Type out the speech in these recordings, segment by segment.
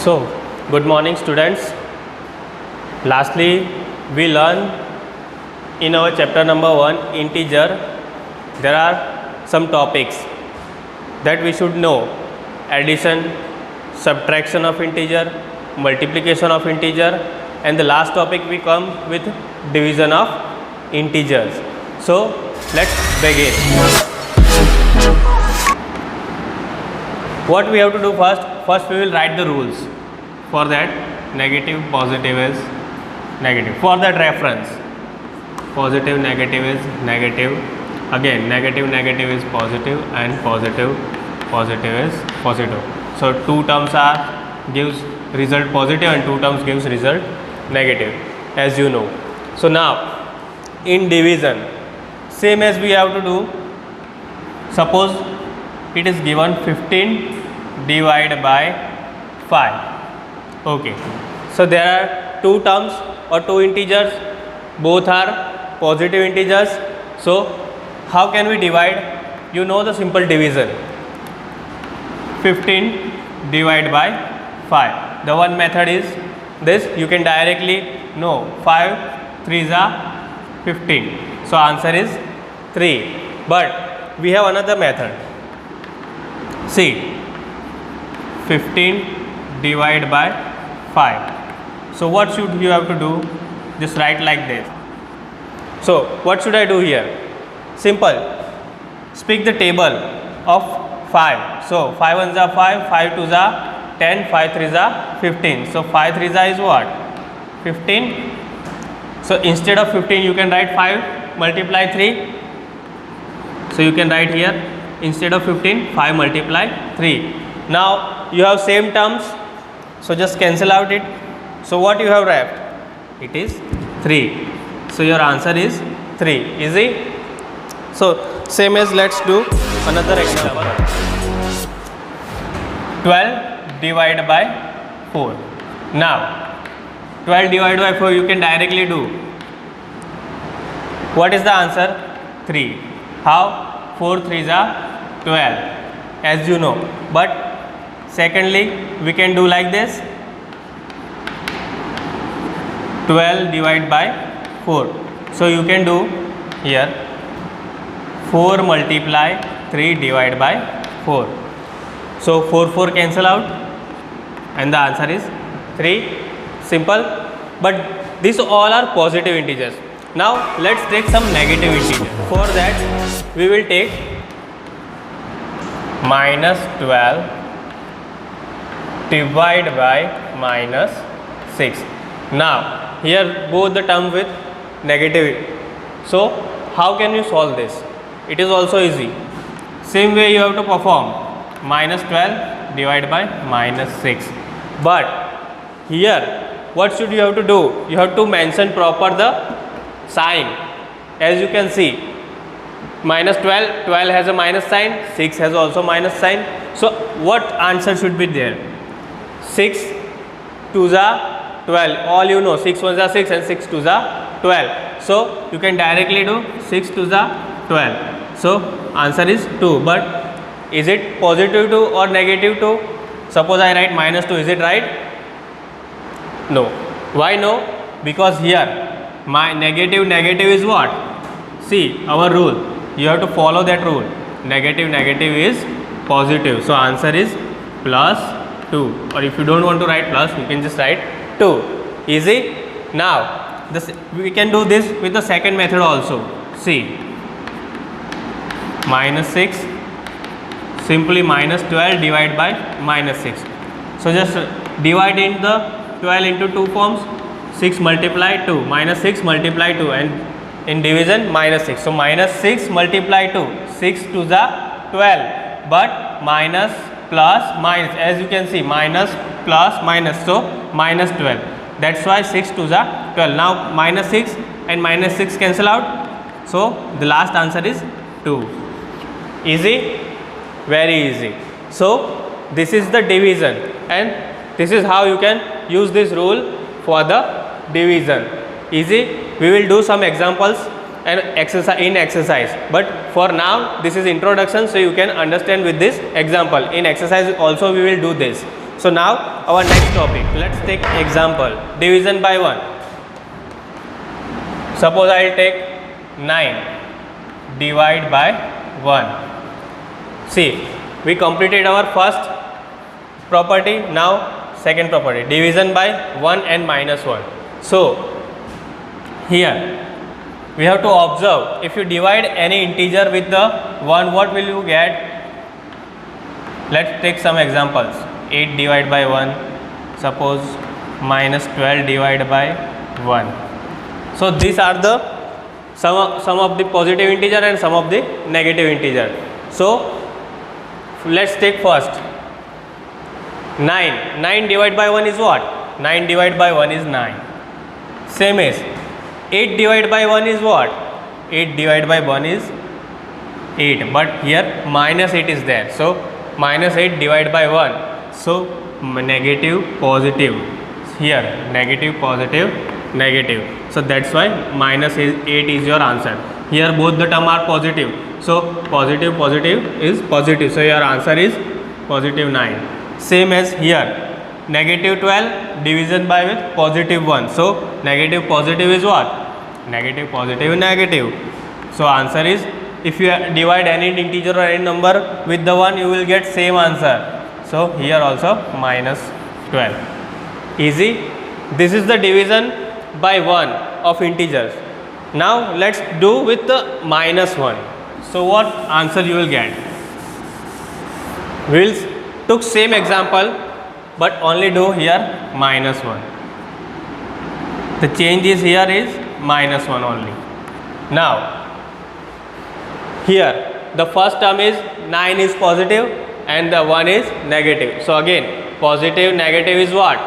So, good morning students. Lastly, we learn in our chapter number 1 integer, there are some topics that we should know: addition, subtraction of integer, multiplication of integer, and the last topic we come with division of integers. So, let's begin. What we have to do first we will write the rules. For that, negative, positive is negative. For that reference, positive, negative is negative. Again, negative, negative is positive, and positive, positive is positive. So, two terms are gives result positive and two terms gives result negative, as you know. So, now in division, same as we have to do. Suppose it is given 15 divided by 5. Okay, so there are two terms or two integers, both are positive integers. So, how can we divide? You know the simple division, 15 divided by 5. The one method is this. You can directly know 5 3s are 15. So, answer is 3. But we have another method. See, 15 divided by 5. So, what should you have to do? Just write like this. So, what should I do here? Simple. Speak the table of 5. So, 5 1s are 5, 5 2s are 10, 5 3s are 15. So, 5 3s is what? 15. So, instead of 15 you can write 5 multiply 3. So, you can write here instead of 15 5 multiply 3. Now, you have same terms. So, just cancel out it. So, what you have left? It is 3. So, your answer is 3. Easy? So, same as let's do another example. 12 divided by 4. Now, 12 divided by 4 you can directly do. What is the answer? 3. How? 4 3s are 12, as you know. But secondly, we can do like this: 12 divided by 4. So, you can do here 4 multiply 3 divided by 4. So, 4 4 cancel out and the answer is 3. Simple. But these all are positive integers. Now, let's take some negative integer. For that, we will take minus 12 divided by minus 6. Now, here both the term with negative. So, how can you solve this? It is also easy. Same way you have to perform minus 12 divided by minus 6. But here, what should you have to do? You have to mention proper the sign. As you can see, minus 12 has a minus sign, 6 has also minus sign. So, what answer should be there? 6 2s are 12. All you know, 6 1s are 6 and 6 2s are 12. So, you can directly do 6 2s are 12. So, answer is 2. But is it positive 2 or negative 2? Suppose I write minus 2. Is it right? No. Why no? Because here my negative is what? See, our rule. You have to follow that rule. Negative is positive. So, answer is plus 2. Or if you don't want to write plus, you can just write 2. Easy? Now, we can do this with the second method also. See, minus 6, simply minus 12 divided by minus 6. So, just divide in the 12 into 2 forms. 6 multiply 2, minus 6 multiply 2, and in division minus 6. So, minus 6 multiply 2, 6 2s are 12, but minus plus minus, as you can see, minus plus minus. So, minus 12. That is why 6 2s are 12. Now, minus 6 and minus 6 cancel out. So, the last answer is 2. Easy? Very easy. So, this is the division, and this is how you can use this rule for the division. Easy? We will do some examples and exercise, but for now this is introduction, so you can understand with this example. In exercise also we will do this. So now our next topic, let's take example, division by 1. Suppose I will take 9 divide by 1. See, we completed our first property, now second property, division by 1 and minus 1. So here we have to observe, if you divide any integer with the 1, what will you get? Let's take some examples. 8 divided by 1, suppose minus 12 divided by 1. So these are the some of the positive integer and some of the negative integer. So let's take first 9. 9 divided by 1 is what? 9 divided by 1 is 9. Same as 8 divided by 1 is what? 8 divided by 1 is 8, but here minus 8 is there. So minus 8 divided by 1. So negative, positive. Here negative, positive, negative. So that's why minus 8 is your answer. Here both the term are positive. So positive, positive is positive. So your answer is positive 9. Same as here, negative 12 division by with positive 1. So negative, positive is what? Negative, positive, negative. So answer is, if you divide any integer or any number with the 1, you will get same answer. So here also minus 12. Easy. This is the division by 1 of integers. Now let's do with the minus 1. So what answer you will get? We will took same example, but only do here minus 1. The change is here is minus 1 only. Now here the first term is 9 is positive and the 1 is negative. So again, positive, negative is what?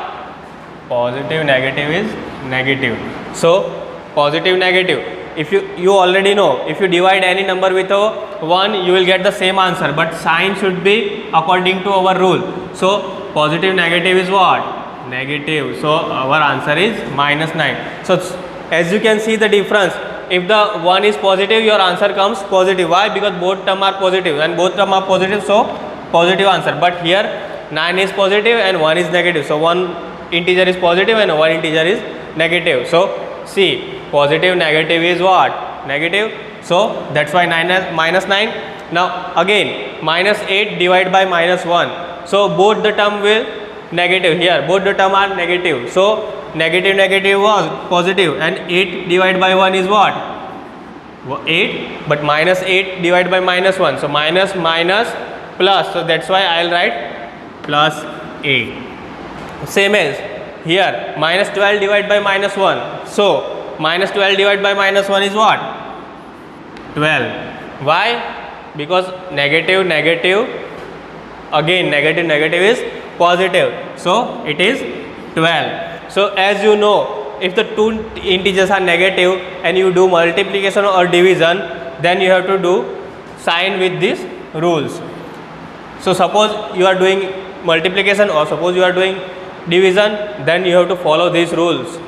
Positive, negative is negative. So positive, negative. If you already know, if you divide any number with a 1, you will get the same answer, but sign should be according to our rule. So positive, negative is what? Negative. So our answer is minus 9. So as you can see the difference, if the 1 is positive, your answer comes positive. Why? Because both term are positive, and both term are positive, so positive answer. But here 9 is positive and 1 is negative. So one integer is positive and one integer is negative. So see, positive, negative is what? Negative. So that's why 9 minus 9. Now again, minus 8 divided by minus 1. So both the term will negative here. Both the term are negative. So negative, negative was positive, and 8 divided by 1 is what? 8, but minus 8 divided by minus 1. So minus, minus, plus. So that's why I will write plus 8. Same as here, minus 12 divided by minus 1. So minus 12 divided by minus 1 is what? 12. Why? Because negative, negative, again negative, negative is positive. So it is 12. So as you know, if the two integers are negative and you do multiplication or division, then you have to do sign with these rules. So suppose you are doing multiplication or suppose you are doing division, then you have to follow these rules.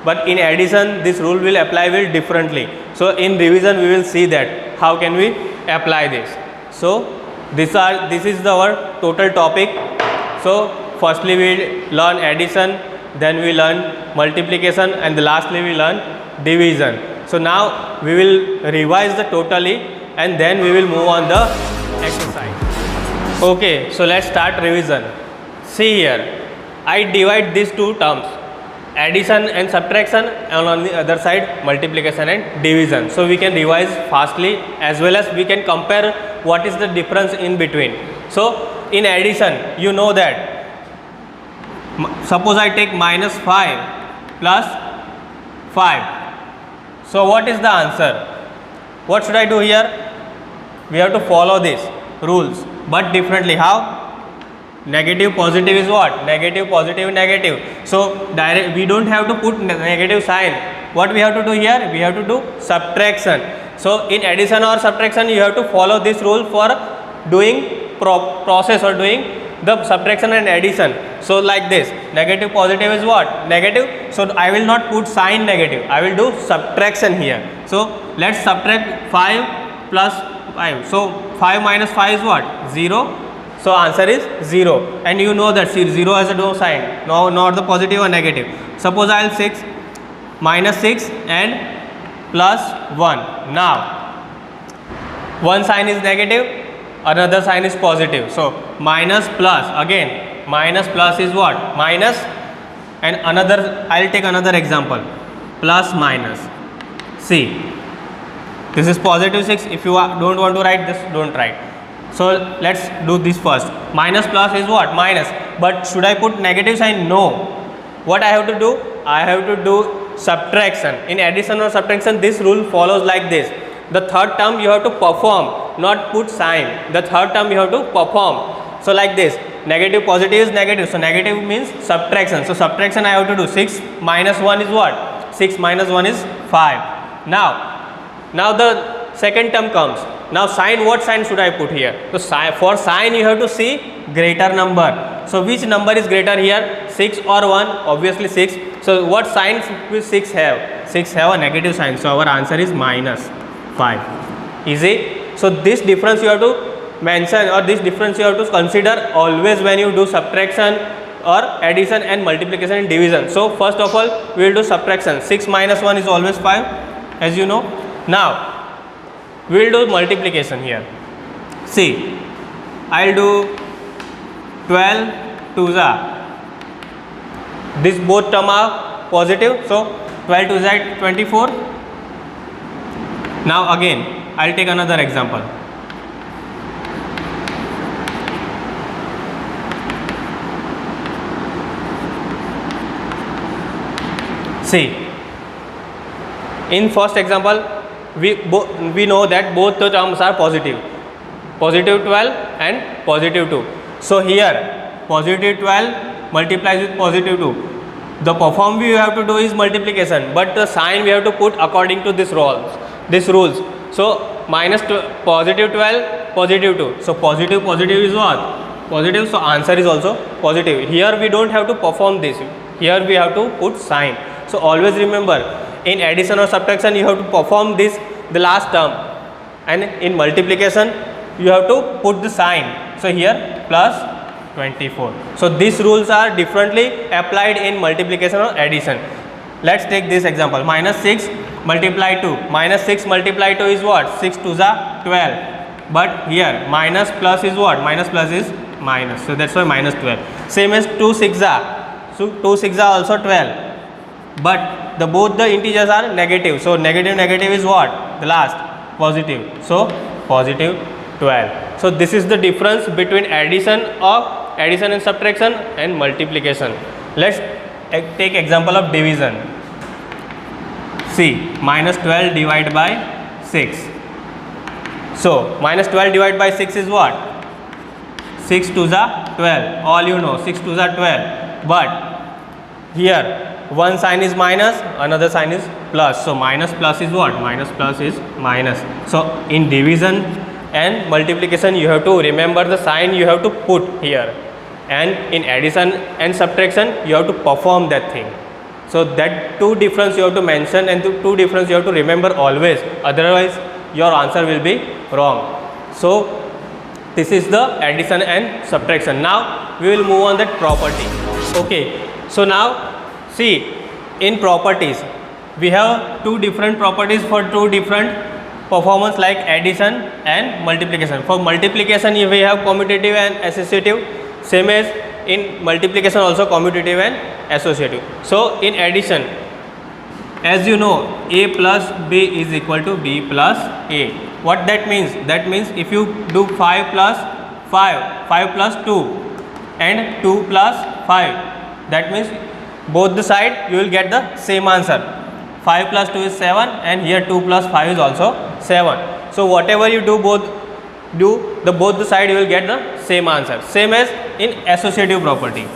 But in addition, this rule will apply very differently. So in revision, we will see that how can we apply this. So this is our total topic. So firstly we learn addition, then we learn multiplication, and lastly we learn division. So now we will revise the totally, and then we will move on the exercise. Okay, so let's start revision. See here, I divide these two terms, addition and subtraction, and on the other side multiplication and division. So we can revise fastly, as well as we can compare what is the difference in between. So in addition, you know that suppose I take minus 5 plus 5. So what is the answer? What should I do here? We have to follow these rules, but differently. How? Negative, positive is what? Negative, positive, negative. So we don't have to put negative sign. What we have to do here? We have to do subtraction. So in addition or subtraction, you have to follow this rule for doing process or doing the subtraction and addition. So like this, negative, positive is what? Negative. So I will not put sign negative, I will do subtraction here. So let's subtract 5 plus 5. So 5 minus 5 is what? 0. So answer is 0, and you know that 0 has no sign, no, not the positive or negative. Suppose I will 6 minus 6 and plus 1. Now one sign is negative, another sign is positive. So minus plus, again minus plus is what? Minus, and another, I will take another example, plus minus. See, this is positive 6. If you don't want to write this, don't write. So let's do this first. Minus plus is what? Minus. But should I put negative sign? No. What I have to do? I have to do subtraction. In addition or subtraction, this rule follows like this. The third term you have to perform, not put sign. The third term you have to perform. So like this, negative positive is negative. So negative means subtraction. So subtraction I have to do. 6 minus 1 is what? 6 minus 1 is 5. Now the second term comes. Now sign, what sign should I put here? So for sign you have to see greater number. So which number is greater here? 6 or 1? Obviously 6. So what sign will 6 have? 6 have a negative sign. So our answer is minus 5. Easy? So this difference you have to mention, or this difference you have to consider always when you do subtraction or addition and multiplication and division. So first of all we will do subtraction. 6 minus 1 is always 5, as you know. Now we will do multiplication here. See, I will do 12 2s are, this both term are positive, so 12 2s are 24. Now again I will take another example. See, in first example we know that both the terms are positive, positive 12 and positive 2. So here positive 12 multiplies with positive 2. The perform we have to do is multiplication, but the sign we have to put according to this rules. So minus positive 12, positive 2. So positive is what? Positive. So answer is also positive. Here we don't have to perform this. Here we have to put sign. So always remember, in addition or subtraction you have to perform this, the last term, and in multiplication you have to put the sign. So here plus 24. So these rules are differently applied in multiplication or addition. Let's take this example. Minus 6 multiply 2. Minus 6 multiply 2 is what? 6 2s are 12. But here minus plus is what? Minus plus is minus. So that's why minus 12. Same as 2 6s are. So 2 6s are also 12. But both the integers are negative. So negative is what? The last, positive. So positive 12. So this is the difference between addition and subtraction and multiplication. Let's take example of division. See, minus 12 divided by 6. So minus 12 divided by 6 is what? 6 2s are 12. All you know, 6 2s are 12. But here one sign is minus, another sign is plus. So minus plus is what? Minus plus is minus. So in division and multiplication you have to remember the sign you have to put here, and in addition and subtraction you have to perform that thing. So that two difference you have to mention, and two difference you have to remember always, otherwise your answer will be wrong. So this is the addition and subtraction. Now we will move on that property. Okay, so now see, in properties we have two different properties for two different performance, like addition and multiplication. For multiplication we have commutative and associative, same as in multiplication also commutative and associative. So in addition, as you know, a plus b is equal to b plus a. What that means? That means if you do 5 plus 5, 5 plus 2 and 2 plus 5, that means both the side you will get the same answer. 5 plus 2 is 7, and here 2 plus 5 is also 7. So whatever you do, both the side you will get the same answer. Same as in associative property.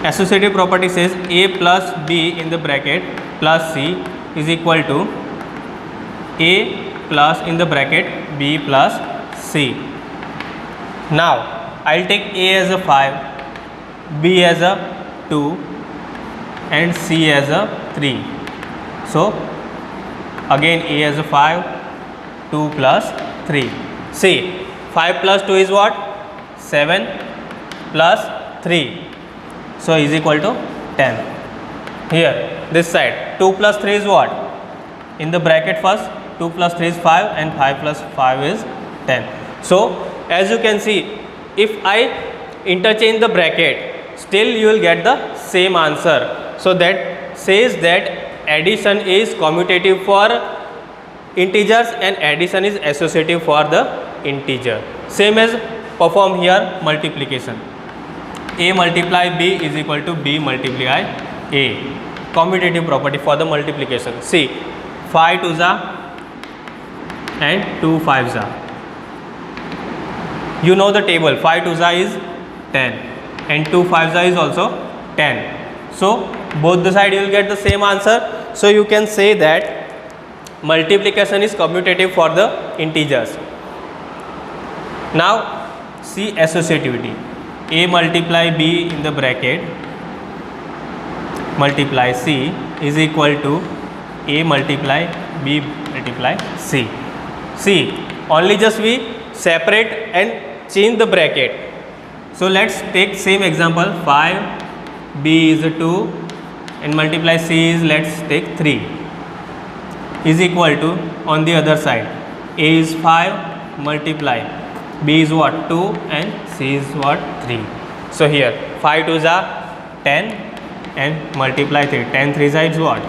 Associative property says a plus b in the bracket plus c is equal to a plus in the bracket b plus c. Now I will take a as a 5, b as a 2 and c as a 3. So again a as a 5, 2 plus 3. See, 5 plus 2 is what? 7 plus 3. So is equal to 10. Here this side 2 plus 3 is what? In the bracket first 2 plus 3 is 5 and 5 plus 5 is 10. So as you can see, if I interchange the bracket, still you will get the same answer. So that says that addition is commutative for integers and addition is associative for the integer. Same as perform here multiplication. A multiply B is equal to B multiply A. Commutative property for the multiplication. See, 5 2s are and 2 5s are. You know the table, 5 2s are is 10 and 2 5s are is also 10. So both the side you will get the same answer. So you can say that multiplication is commutative for the integers. Now see associativity. A multiply B in the bracket multiply C is equal to A multiply B multiply C. See, only just we separate and change the bracket. So let's take same example, 5 B is 2 and multiply C is, let's take 3, is equal to, on the other side, A is 5 multiply B is what? 2 and C is what? 3. So here 5 2s are 10 and multiply 3, 10 3s is what?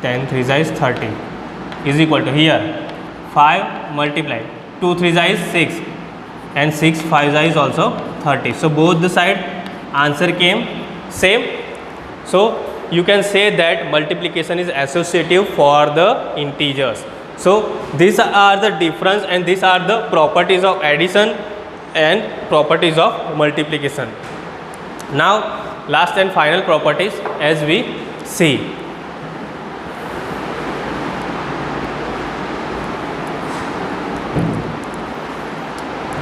10 3s is 30 is equal to, here 5 multiply 2 3s is 6 and 6 5s is also 30. So both the side answer came same. So you can say that multiplication is associative for the integers. So these are the difference and these are the properties of addition and properties of multiplication. Now last and final properties as we see.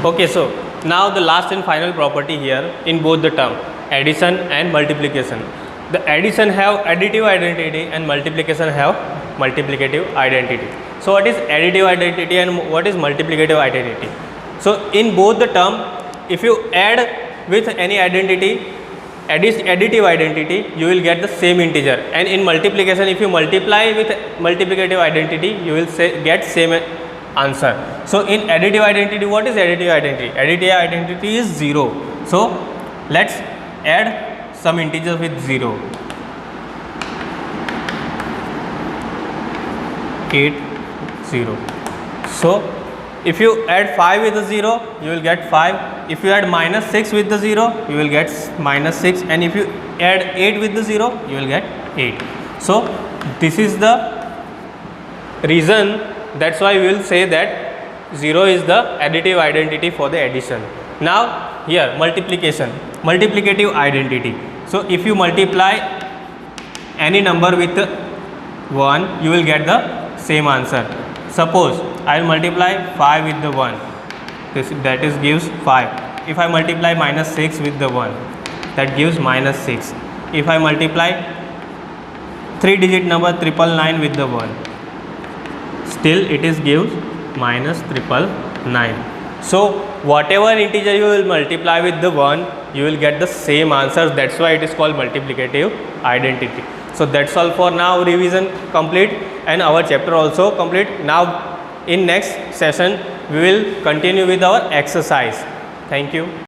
Okay, so now the last and final property here in both the term addition and multiplication. The addition have additive identity and multiplication have multiplicative identity. So what is additive identity and what is multiplicative identity? So in both the term, if you add with any identity, additive identity, you will get the same integer, and in multiplication if you multiply with multiplicative identity, you will get same answer. So in additive identity, what is additive identity? Additive identity is 0. So let's add some integers with 0. 8 0. So if you add 5 with the 0, you will get 5. If you add minus 6 with the 0, you will get minus 6, and if you add 8 with the 0, you will get 8. So this is the reason, that's why we will say that 0 is the additive identity for the addition. Now here multiplication, multiplicative identity. So if you multiply any number with 1, you will get the same answer. Suppose I will multiply 5 with the 1, that is gives 5. If I multiply minus 6 with the 1, that gives minus 6. If I multiply 3-digit number 999 with the 1, still it is gives minus 999. So whatever integer you will multiply with the 1, you will get the same answer. That's why it is called multiplicative identity. So that's all for now. Revision complete and our chapter also complete. Now in next session we will continue with our exercise. Thank you.